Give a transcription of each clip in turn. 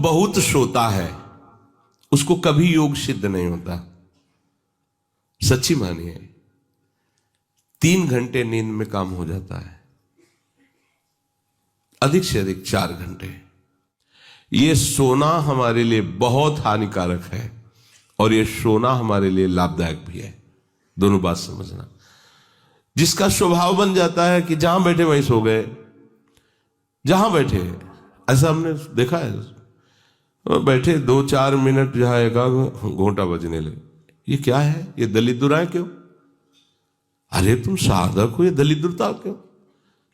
बहुत सोता है उसको कभी योग सिद्ध नहीं होता। सच्ची मानिए, 3 घंटे नींद में काम हो जाता है, अधिक से अधिक 4 घंटे। ये सोना हमारे लिए बहुत हानिकारक है और ये सोना हमारे लिए लाभदायक भी है। दोनों बात समझना। जिसका स्वभाव बन जाता है कि जहां बैठे वहीं सो गए, जहां बैठे, ऐसा हमने देखा है। बैठे 2-4 मिनट जहां एकाग्र घोंटा बजने लगे, ये क्या है? ये दलिद्राएं क्यों? अरे तुम साधक हो, ये दलिद्रता क्यों?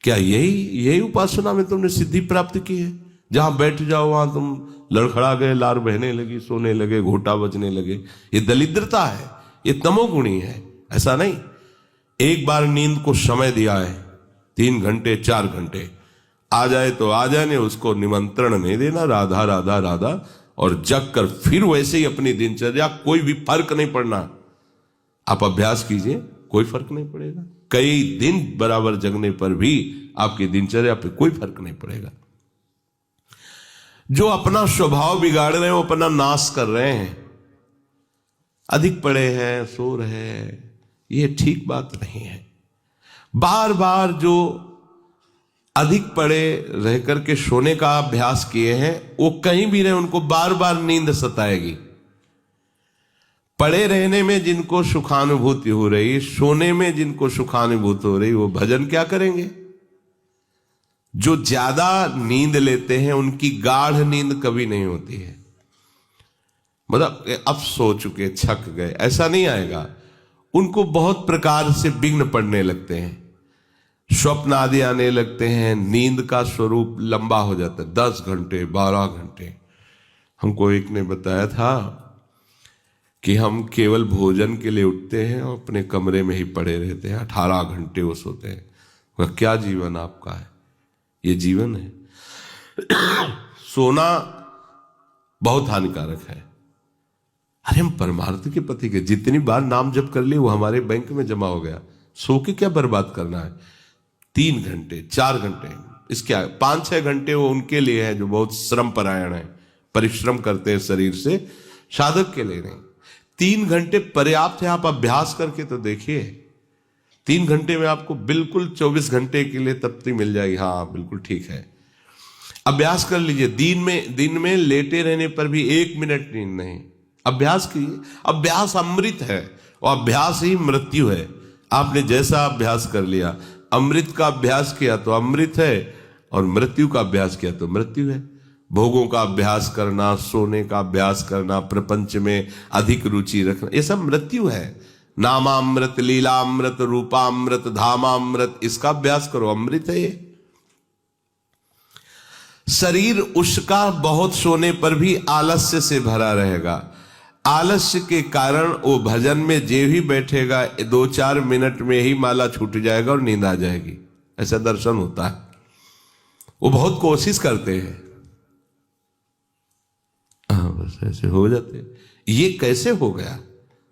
क्या यही उपासना में तुमने सिद्धि प्राप्त की है? जहां बैठ जाओ वहां तुम लड़खड़ा गए, लार बहने लगी, सोने लगे, घोंटा बजने लगे। ये दलिद्रता है, ये तमोगुणी है। ऐसा नहीं। एक बार नींद को समय दिया है, 3 घंटे 4 घंटे, आ जाए तो आ जाए, नहीं उसको निमंत्रण नहीं देना, राधा राधा राधा, और जग कर फिर वैसे ही अपनी दिनचर्या, कोई भी फर्क नहीं पड़ना। आप अभ्यास कीजिए, कोई फर्क नहीं पड़ेगा। कई दिन बराबर जगने पर भी आपकी दिनचर्या पे कोई फर्क नहीं पड़ेगा। जो अपना स्वभाव बिगाड़ रहे हैं वो अपना नाश कर रहे हैं। अधिक पड़े हैं, सो रहे हैं, ये ठीक बात नहीं है। बार बार जो अधिक पड़े रह करके सोने का अभ्यास किए हैं, वो कहीं भी रहे उनको बार बार नींद सताएगी। पड़े रहने में जिनको सुखानुभूति हो रही, सोने में जिनको सुखानुभूति हो रही, वो भजन क्या करेंगे? जो ज्यादा नींद लेते हैं उनकी गाढ़ नींद कभी नहीं होती है। मतलब अब सो चुके, थक गए, ऐसा नहीं आएगा। उनको बहुत प्रकार से विघ्न पड़ने लगते हैं, स्वप्न आदि आने लगते हैं, नींद का स्वरूप लंबा हो जाता है, 10 घंटे 12 घंटे। हमको एक ने बताया था कि हम केवल भोजन के लिए उठते हैं और अपने कमरे में ही पड़े रहते हैं, 18 घंटे वो सोते हैं। वह क्या जीवन आपका है? ये जीवन है? सोना बहुत हानिकारक है। अरे हम परमार्थ के पति के जितनी बार नाम जप कर लिए वो हमारे बैंक में जमा हो गया। सो के क्या बर्बाद करना है? 3 घंटे 4 घंटे, इसके 5-6 घंटे वो उनके लिए है जो बहुत श्रम परायण है, परिश्रम करते हैं शरीर से, साधक के लिए नहीं। 3 घंटे पर्याप्त है। आप अभ्यास करके तो देखिए, 3 घंटे में आपको बिल्कुल 24 घंटे के लिए तृप्ति मिल जाएगी। हाँ बिल्कुल ठीक है, अभ्यास कर लीजिए। दिन में लेटे रहने पर भी 1 मिनट नींद नहीं। अभ्यास कीजिए। अभ्यास अमृत है और अभ्यास ही मृत्यु है। आपने जैसा अभ्यास कर लिया, अमृत का अभ्यास किया तो अमृत है, और मृत्यु का अभ्यास किया तो मृत्यु है। भोगों का अभ्यास करना, सोने का अभ्यास करना, प्रपंच में अधिक रुचि रखना, ये सब मृत्यु है। नामामृत, लीलामृत, रूपामृत, धामामृत, इसका अभ्यास करो, अमृत है ये। शरीर उसका बहुत सोने पर भी आलस्य से भरा रहेगा। आलस्य के कारण वो भजन में जे भी बैठेगा 2-4 मिनट में ही माला छूट जाएगा और नींद आ जाएगी। ऐसा दर्शन होता है। वो बहुत कोशिश करते हैं, बस ऐसे हो जाते हैं। ये कैसे हो गया?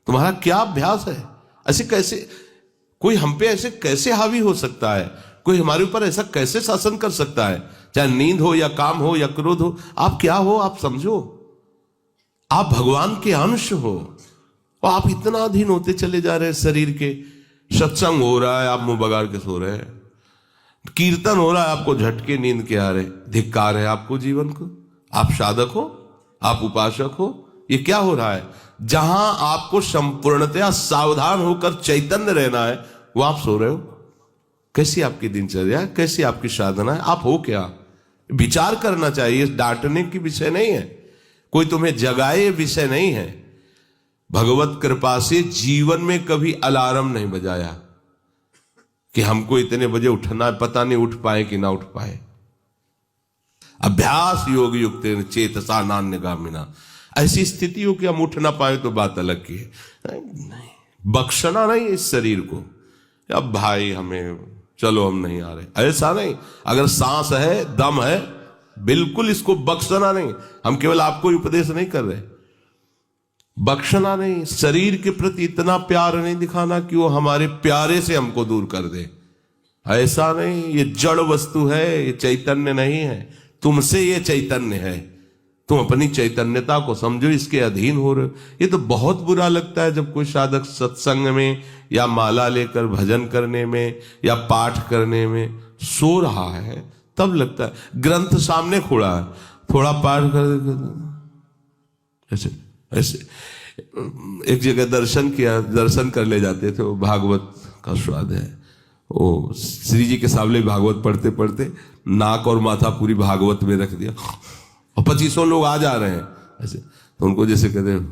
तुम्हारा क्या अभ्यास है? ऐसे कैसे कोई हम पे ऐसे कैसे हावी हो सकता है? कोई हमारे ऊपर ऐसा कैसे शासन कर सकता है? चाहे नींद हो या काम हो या क्रोध हो, आप क्या हो? आप समझो, आप भगवान के अंश हो और आप इतना अधीन होते चले जा रहे हैं शरीर के। सत्संग हो रहा है, आप मुंह बगाड़ के सो रहे हैं। कीर्तन हो रहा है, आपको झटके नींद के आ रहे। धिक्कार है आपको जीवन को। आप साधक हो, आप उपासक हो, ये क्या हो रहा है? जहां आपको संपूर्णतया सावधान होकर चैतन्य रहना है, वो आप सो रहे हो। कैसी आपकी दिनचर्या, कैसी आपकी साधना है? आप हो क्या? विचार करना चाहिए। डांटने की विषय नहीं है, कोई तुम्हें जगाए विषय नहीं है। भगवत कृपा से जीवन में कभी अलार्म नहीं बजाया कि हमको इतने बजे उठना है, पता नहीं उठ पाए कि ना उठ पाए। अभ्यास योग युक्त चेतसा नान्यगामिना, ऐसी स्थिति हो कि हम उठ ना पाए तो बात अलग की है। नहीं, बख्शना नहीं इस शरीर को, अब भाई हमें चलो हम नहीं आ रहे, ऐसा नहीं। अगर सांस है, दम है, बिल्कुल इसको बख्शना नहीं। हम केवल आपको उपदेश नहीं कर रहे, बख्शना नहीं। शरीर के प्रति इतना प्यार नहीं दिखाना कि वो हमारे प्यारे से हमको दूर कर दे, ऐसा नहीं। ये जड़ वस्तु है, ये चैतन्य नहीं है। तुमसे ये चैतन्य है, तुम अपनी चैतन्यता को समझो, इसके अधीन हो रहे हो। ये तो बहुत बुरा लगता है जब कोई साधक सत्संग में या माला लेकर भजन करने में या पाठ करने में सो रहा है, तब लगता है। ग्रंथ सामने खोला है, थोड़ा पाठ कर, ऐसे ऐसे। एक जगह दर्शन कर ले जाते थे, वो भागवत का स्वाद है। वो श्री जी के सामने भागवत पढ़ते पढ़ते नाक और माथा पूरी भागवत में रख दिया, और 2500 लोग आ जा रहे हैं ऐसे। तो उनको जैसे कहते हैं,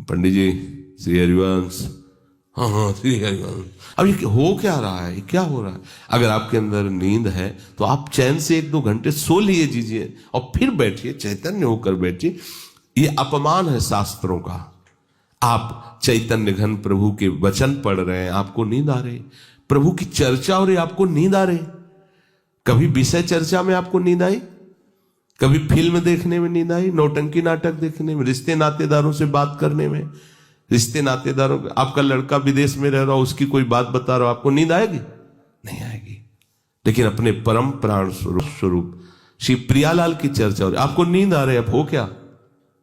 पंडित जी श्री हरिवंश, हाँ हाँ श्री हरिवंश। अब ये हो क्या रहा है, ये क्या हो रहा है? अगर आपके अंदर नींद है तो आप चैन से 1-2 घंटे सो लीजिए और फिर बैठिए, चैतन्य होकर बैठिए। ये अपमान है शास्त्रों का। आप चैतन्य घन प्रभु के वचन पढ़ रहे हैं, आपको नींद आ रही, प्रभु की चर्चा हो रही, आपको नींद आ रही। कभी विषय चर्चा में आपको नींद आई? कभी फिल्म देखने में नींद आई? नौटंकी नाटक देखने में, रिश्ते नातेदारों से बात करने में, रिश्ते नातेदारों, आपका लड़का विदेश में रह रहा हो, उसकी कोई बात बता रहा हो, आपको नींद आएगी? नहीं आएगी। लेकिन अपने परम प्राण स्वरूप श्री प्रियालाल की चर्चा हो रही, आपको नींद आ रही है। अब हो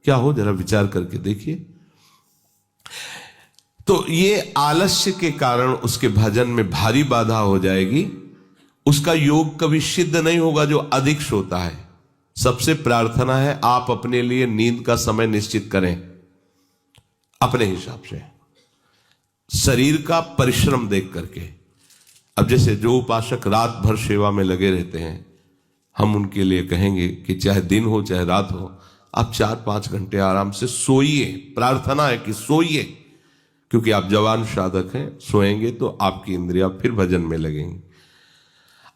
क्या हो, जरा विचार करके देखिए। तो ये आलस्य के कारण उसके भजन में भारी बाधा हो जाएगी। उसका योग कभी सिद्ध नहीं होगा जो अधिक सोता है। सबसे प्रार्थना है, आप अपने लिए नींद का समय निश्चित करें अपने हिसाब से, शरीर का परिश्रम देख करके। अब जैसे जो उपासक रात भर सेवा में लगे रहते हैं, हम उनके लिए कहेंगे कि चाहे दिन हो चाहे रात हो, आप 4-5 घंटे आराम से सोइए। प्रार्थना है कि सोइए, क्योंकि आप जवान साधक हैं। सोएंगे तो आपकी इंद्रियां फिर भजन में लगेंगी।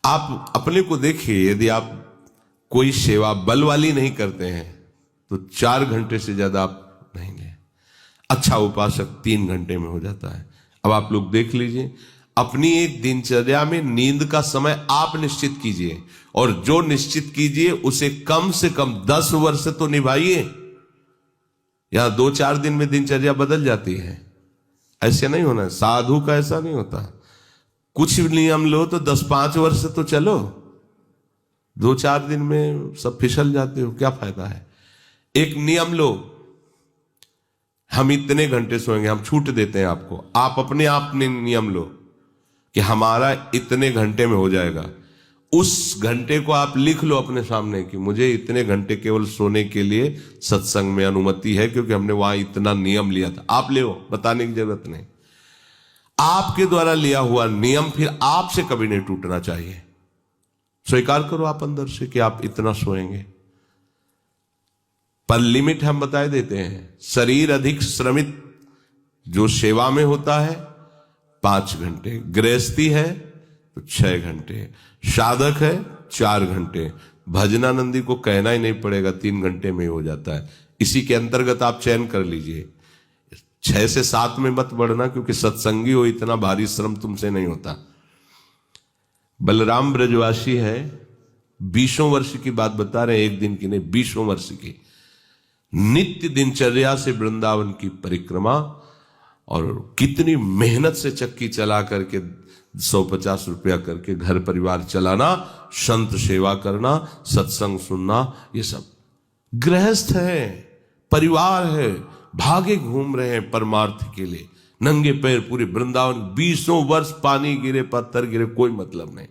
आप अपने को देखिए, यदि आप कोई सेवा बल वाली नहीं करते हैं तो 4 घंटे से ज्यादा आप नहीं ले। अच्छा उपासक 3 घंटे में हो जाता है। अब आप लोग देख लीजिए, अपनी एक दिनचर्या में नींद का समय आप निश्चित कीजिए, और जो निश्चित कीजिए उसे कम से कम 10 वर्ष तो निभाइए। यहां 2-4 दिन में दिनचर्या बदल जाती है, ऐसे नहीं होना। साधु का ऐसा नहीं होता। कुछ नियम लो तो 10-5 वर्ष तो चलो, 2-4 दिन में सब फिसल जाते हो, क्या फायदा है? एक नियम लो, हम इतने घंटे सोएंगे, हम छूट देते हैं आपको। आप अपने आप ने नियम लो कि हमारा इतने घंटे में हो जाएगा। उस घंटे को आप लिख लो अपने सामने कि मुझे इतने घंटे केवल सोने के लिए सत्संग में अनुमति है, क्योंकि हमने वहां इतना नियम लिया था। आप ले, बताने की जरूरत नहीं। आपके द्वारा लिया हुआ नियम फिर आपसे कभी नहीं टूटना चाहिए। स्वीकार करो आप अंदर से कि आप इतना सोएंगे, पर लिमिट हम बताए देते हैं। शरीर अधिक श्रमित जो सेवा में होता है 5 घंटे, गृहस्थी है तो 6 घंटे, साधक है 4 घंटे। भजनानंदी को कहना ही नहीं पड़ेगा, 3 घंटे में हो जाता है। इसी के अंतर्गत आप चयन कर लीजिए। 6 से 7 में मत बढ़ना, क्योंकि सत्संगी हो, इतना भारी श्रम तुमसे नहीं होता। बलराम ब्रजवासी है, 20 वर्ष की बात बता रहे हैं, एक दिन की नहीं, 20 वर्ष की नित्य दिनचर्या से वृंदावन की परिक्रमा, और कितनी मेहनत से चक्की चला करके 150 रुपया करके घर परिवार चलाना, संत सेवा करना, सत्संग सुनना, ये सब गृहस्थ है, परिवार है, भागे घूम रहे हैं परमार्थ के लिए, नंगे पैर पूरे वृंदावन। 20 वर्ष पानी गिरे, पत्थर गिरे, कोई मतलब नहीं।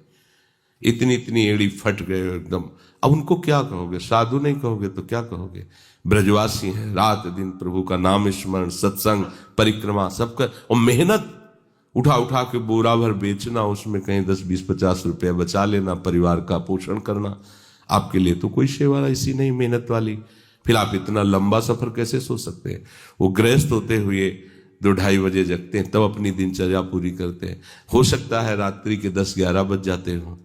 इतनी एड़ी फट गए एकदम। अब उनको क्या कहोगे? साधु नहीं कहोगे तो क्या कहोगे? ब्रजवासी हैं, रात दिन प्रभु का नाम स्मरण, सत्संग, परिक्रमा सब कर, और मेहनत उठा उठा के बोरा भर बेचना, उसमें कहीं 10, 20, 50 रुपया बचा लेना, परिवार का पोषण करना। आपके लिए तो कोई सेवा ऐसी नहीं मेहनत वाली। फिर आप इतना लंबा सफर कैसे सो सकते हैं? वो गृहस्थ होते हुए 2-2:30 बजे जगते हैं, तब अपनी दिनचर्या पूरी करते हैं। हो सकता है रात्रि के 10-11 बज जाते हो,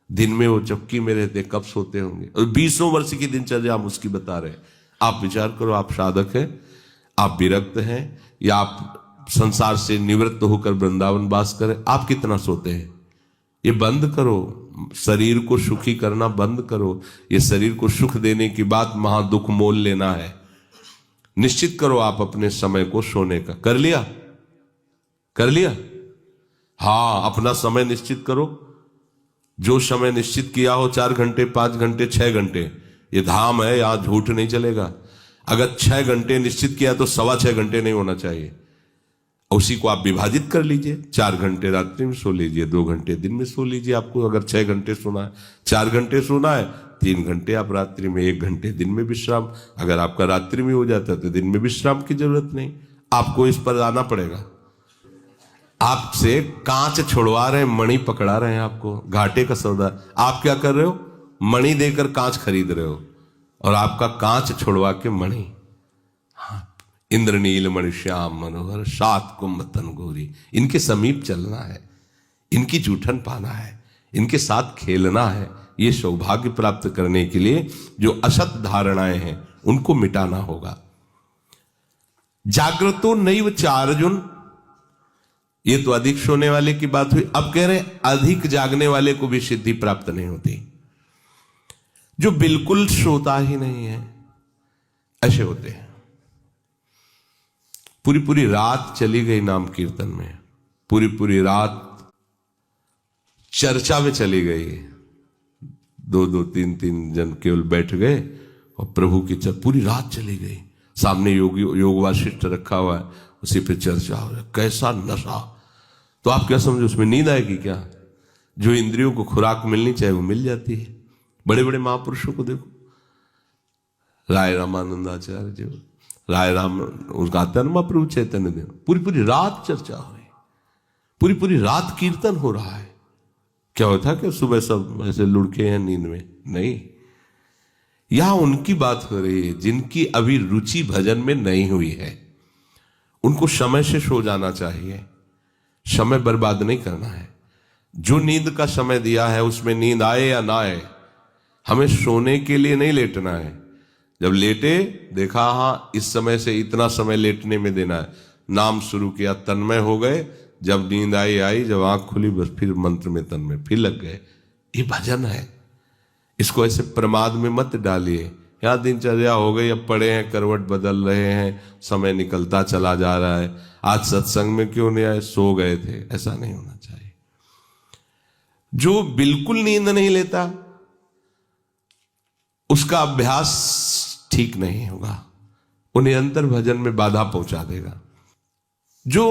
दिन में वो चौकी में रहते, कब सोते होंगे? और 20 वर्ष की दिनचर्या हम उसकी बता रहे हैं। आप विचार करो, आप साधक हैं, आप विरक्त हैं, या आप संसार से निवृत्त होकर वृंदावन वास करें, आप कितना सोते हैं? ये बंद करो, शरीर को सुखी करना बंद करो। ये शरीर को सुख देने की बात महादुख मोल लेना है। निश्चित करो आप अपने समय को सोने का। कर लिया? हाँ, अपना समय निश्चित करो। जो समय निश्चित किया हो, 4 घंटे, 5 घंटे, 6 घंटे, ये धाम है, यहां झूठ नहीं चलेगा। अगर 6 घंटे निश्चित किया तो 6.25 घंटे नहीं होना चाहिए। उसी को आप विभाजित कर लीजिए, 4 घंटे रात्रि में सो लीजिए, 2 घंटे दिन में सो लीजिए। आपको अगर 6 घंटे सोना है, 4 घंटे सोना है, 3 घंटे आप रात्रि में, 1 घंटे दिन में विश्राम। अगर आपका रात्रि में हो जाता है तो दिन में विश्राम की जरूरत नहीं, आपको इस पर आना पड़ेगा। आपसे कांच छुड़वा रहे हैं, मणि पकड़ा रहे हैं आपको, घाटे का सौदा। आप क्या कर रहे हो? मणि देकर कांच खरीद रहे हो और आपका कांच छुड़वा के मणि। इंद्रनील मणि श्याम मनोहर 7 कुंभ तन गोरी, इनके समीप चलना है, इनकी जूठन पाना है, इनके साथ खेलना है। ये सौभाग्य प्राप्त करने के लिए जो असत धारणाएं हैं उनको मिटाना होगा। जागृतो नैव च अर्जुन, ये तो अधिक सोने वाले की बात हुई। अब कह रहे हैं अधिक जागने वाले को भी सिद्धि प्राप्त नहीं होती। जो बिल्कुल सोता ही नहीं है ऐसे होते हैं। पूरी पूरी रात चली गई नाम कीर्तन में, पूरी पूरी रात चर्चा में चली गई, 2-2 3-3 जन केवल बैठ गए और प्रभु की पूरी रात चली गई। सामने योग वासिष्ठ रखा हुआ है, उसी पे चर्चा हो रहा है। कैसा नशा! तो आप क्या समझो, उसमें नींद आएगी क्या? जो इंद्रियों को खुराक मिलनी चाहिए वो मिल जाती है। बड़े बड़े महापुरुषों को देखो, राय रामानंदाचार्य जी, राय राम, उसका आता है ना महाप्रभु चैतन्य देव, पूरी पूरी रात चर्चा हो रही, पूरी पूरी रात कीर्तन हो रहा है। क्या होता कि सुबह सब ऐसे लुढ़के हैं नींद में? नहीं, यहां उनकी बात हो रही है जिनकी अभी रुचि भजन में नहीं हुई है। उनको समय से सो जाना चाहिए, समय बर्बाद नहीं करना है। जो नींद का समय दिया है उसमें नींद आए या ना आए, हमें सोने के लिए नहीं लेटना है। जब लेटे देखा हाँ इस समय से इतना समय लेटने में देना है, नाम शुरू किया, तन्मय हो गए। जब नींद आई, जब आंख खुली बस फिर मंत्र में तन्मय फिर लग गए। ये भजन है, इसको ऐसे प्रमाद में मत डालिए। यहाँ दिनचर्या हो गई, अब पड़े हैं, करवट बदल रहे हैं, समय निकलता चला जा रहा है, आज सत्संग में क्यों नहीं आए, सो गए थे, ऐसा नहीं होना चाहिए। जो बिल्कुल नींद नहीं लेता उसका अभ्यास ठीक नहीं होगा, वो निरंतर भजन में बाधा पहुंचा देगा। जो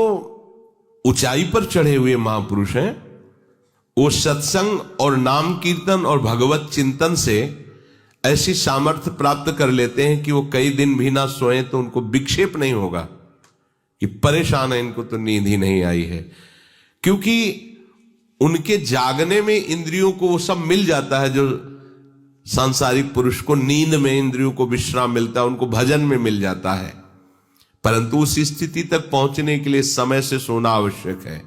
ऊंचाई पर चढ़े हुए महापुरुष हैं वो सत्संग और नाम कीर्तन और भगवत चिंतन से ऐसी सामर्थ्य प्राप्त कर लेते हैं कि वो कई दिन भी ना सोए तो उनको विक्षेप नहीं होगा कि परेशान है, इनको तो नींद ही नहीं आई है। क्योंकि उनके जागने में इंद्रियों को वो सब मिल जाता है जो सांसारिक पुरुष को नींद में इंद्रियों को विश्राम मिलता है, उनको भजन में मिल जाता है। परंतु उस स्थिति तक पहुंचने के लिए समय से सोना आवश्यक है।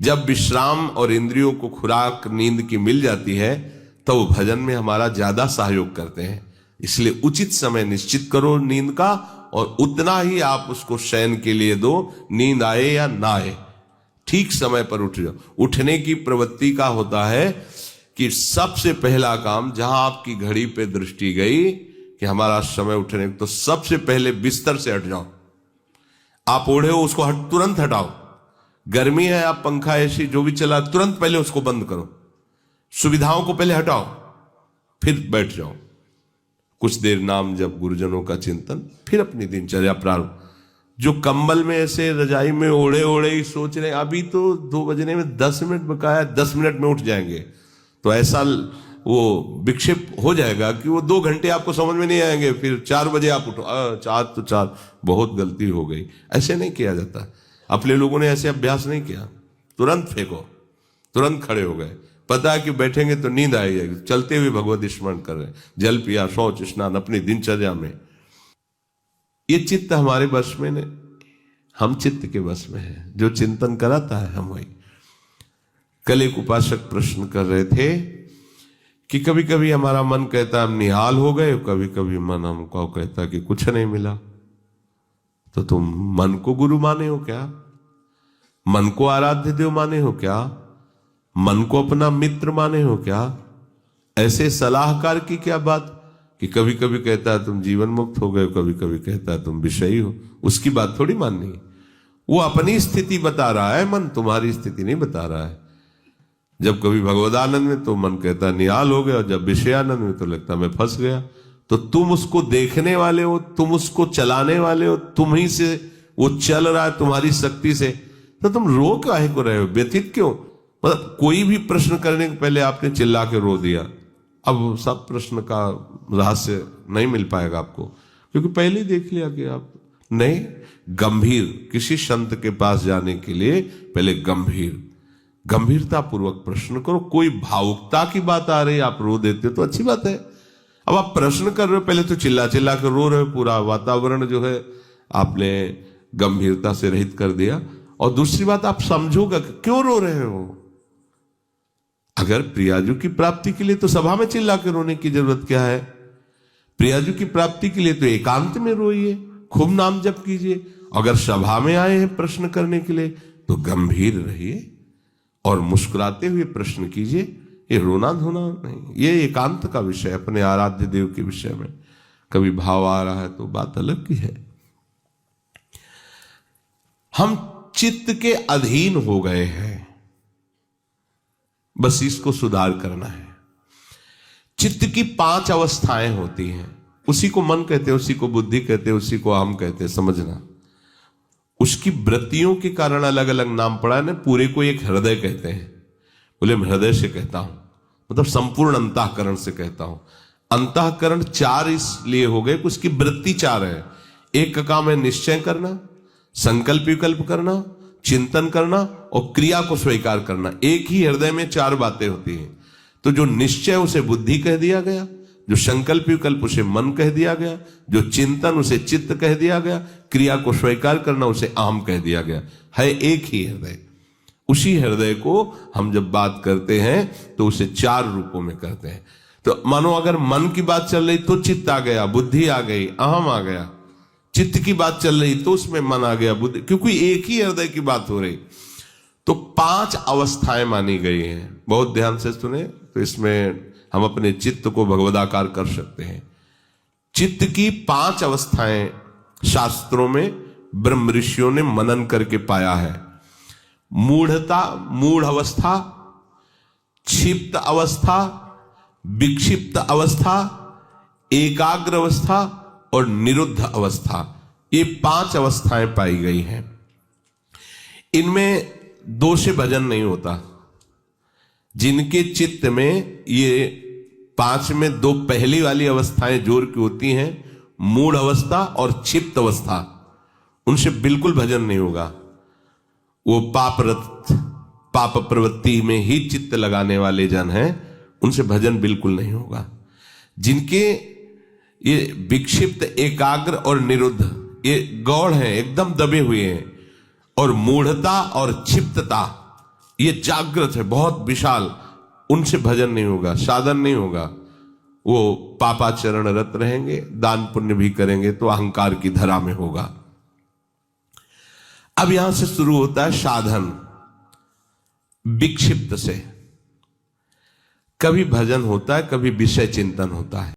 जब विश्राम और इंद्रियों को खुराक नींद की मिल जाती है तो वो भजन में हमारा ज्यादा सहयोग करते हैं। इसलिए उचित समय निश्चित करो नींद का, और उतना ही आप उसको शयन के लिए दो, नींद आए या ना आए, ठीक समय पर उठ जाओ। उठने की प्रवृत्ति का होता है कि सबसे पहला काम, जहां आपकी घड़ी पे दृष्टि गई कि हमारा समय उठने, तो सबसे पहले बिस्तर से हट जाओ। आप ओढ़े हो उसको तुरंत हटाओ। गर्मी है, आप पंखा एसी जो भी चला, तुरंत पहले उसको बंद करो। सुविधाओं को पहले हटाओ, फिर बैठ जाओ। कुछ देर नाम जप, गुरुजनों का चिंतन, फिर अपनी दिनचर्या प्रारंभ। जो कंबल में ऐसे रजाई में ओढ़े ओढ़े ही सोच रहे अभी तो 2 बजने में 10 मिनट बकाया, 10 मिनट में उठ जाएंगे, तो ऐसा वो विक्षेप हो जाएगा कि वो 2 घंटे आपको समझ में नहीं आएंगे। फिर 4 बजे आप उठो, 4 तो 4, बहुत गलती हो गई। ऐसे नहीं किया जाता। अपने लोगों ने ऐसे अभ्यास नहीं किया, तुरंत फेंको, तुरंत खड़े हो गए। पता है कि बैठेंगे तो नींद आई जाएगी, चलते हुए भगवत स्मरण कर रहे हैं, जल पिया, शौच स्नान अपनी दिनचर्या में। ये चित्त हमारे वश में नहीं, हम चित्त के वश में है। जो चिंतन कराता है हम वही। कल एक उपासक प्रश्न कर रहे थे कि कभी कभी हमारा मन कहता है हम निहाल हो गए, कभी कभी मन हमको कहता कि कुछ नहीं मिला। तो तुम मन को गुरु माने हो क्या? मन को आराध्य देव माने हो क्या? मन को अपना मित्र माने हो क्या? ऐसे सलाहकार की क्या बात कि कभी कभी कहता है तुम जीवन मुक्त हो गए, कभी कभी कहता है तुम विषयी हो। उसकी बात थोड़ी माननी है। वो अपनी स्थिति बता रहा है, मन तुम्हारी स्थिति नहीं बता रहा है। जब कभी भगवदानंद में तो मन कहता निहाल हो गया, और जब विषयानंद में तो लगता मैं फंस गया। तो तुम उसको देखने वाले हो, तुम उसको चलाने वाले हो, तुम ही से वो चल रहा है तुम्हारी शक्ति से, तो तुम रो काहे को रहे हो, व्यथित क्यों? मतलब कोई भी प्रश्न करने के पहले आपने चिल्ला के रो दिया, अब सब प्रश्न का रहस्य नहीं मिल पाएगा आपको, क्योंकि पहले ही देख लिया कि आप नहीं। गंभीर, किसी संत के पास जाने के लिए पहले गंभीरता पूर्वक प्रश्न करो। कोई भावुकता की बात आ रही है, आप रो देते हो तो अच्छी बात है। अब आप प्रश्न कर रहे हो, पहले तो चिल्ला चिल्ला कर रो रहे हो, पूरा वातावरण जो है आपने गंभीरता से रहित कर दिया। और दूसरी बात, आप समझोगे क्यों रो रहे हो। अगर प्रियाजू की प्राप्ति के लिए तो सभा में चिल्ला के रोने की जरूरत क्या है? प्रियाजू की प्राप्ति के लिए तो एकांत में रोइए, खूब नाम जप कीजिए। अगर सभा में आए हैं प्रश्न करने के लिए तो गंभीर रहिए और मुस्कुराते हुए प्रश्न कीजिए। ये रोना धोना नहीं, ये एकांत का विषय, अपने आराध्य देव के विषय में कभी भाव आ रहा है तो बात अलग की है। हम चित्त के अधीन हो गए हैं, बस इसको सुधार करना है। चित्त की 5 अवस्थाएं होती हैं, उसी को मन कहते हैं, उसी को बुद्धि कहते हैं, उसी को अहम कहते हैं, समझना। उसकी वृत्तियों के कारण अलग अलग नाम पड़ा है ना। पूरे को एक हृदय कहते हैं, बोले मैं हृदय से कहता हूं, मतलब संपूर्ण अंतःकरण से कहता हूं। अंतःकरण 4 इसलिए हो गए कि उसकी वृत्ति 4 है। एक का काम है निश्चय करना, संकल्प विकल्प करना, चिंतन करना और क्रिया को स्वीकार करना। एक ही हृदय में 4 बातें होती हैं। तो जो निश्चय उसे बुद्धि कह दिया गया, जो संकल्प विकल्प उसे मन कह दिया गया, जो चिंतन उसे चित्त कह दिया गया, क्रिया को स्वीकार करना उसे अहम कह दिया गया। है एक ही हृदय। उसी हृदय को हम जब बात करते हैं तो उसे 4 रूपों में करते हैं। तो मानो अगर मन की बात चल रही तो चित्त आ गया, बुद्धि आ गई, अहम आ गया। चित्त की बात चल रही तो उसमें मन आ गया, बुद्धि, क्योंकि एक ही हृदय की बात हो रही। तो 5 अवस्थाएं मानी गई हैं। बहुत ध्यान से सुने तो इसमें हम अपने चित्त को भगवदाकार कर सकते हैं। चित्त की 5 अवस्थाएं शास्त्रों में ब्रह्म ऋषियों ने मनन करके पाया है। मूढ़ता, मूढ़ अवस्था, क्षिप्त अवस्था, विक्षिप्त अवस्था, एकाग्र अवस्था और निरुद्ध अवस्था। ये 5 अवस्थाएं पाई गई हैं। इनमें 2 से भजन नहीं होता। जिनके चित्त में ये 5 में 2 पहली वाली अवस्थाएं जोर की होती हैं, मूढ़ अवस्था और क्षिप्त अवस्था, उनसे बिल्कुल भजन नहीं होगा। वो पाप प्रवृत्ति में ही चित्त लगाने वाले जन हैं, उनसे भजन बिल्कुल नहीं होगा। जिनके ये विक्षिप्त, एकाग्र और निरुद्ध ये गौड़ हैं, एकदम दबे हुए हैं, और मूढ़ता और क्षिप्तता ये जागृत है, बहुत विशाल, उनसे भजन नहीं होगा, साधन नहीं होगा। वो पापाचरण रत रहेंगे, दान पुण्य भी करेंगे तो अहंकार की धरा में होगा। अब यहां से शुरू होता है साधन। विक्षिप्त से कभी भजन होता है, कभी विषय चिंतन होता है।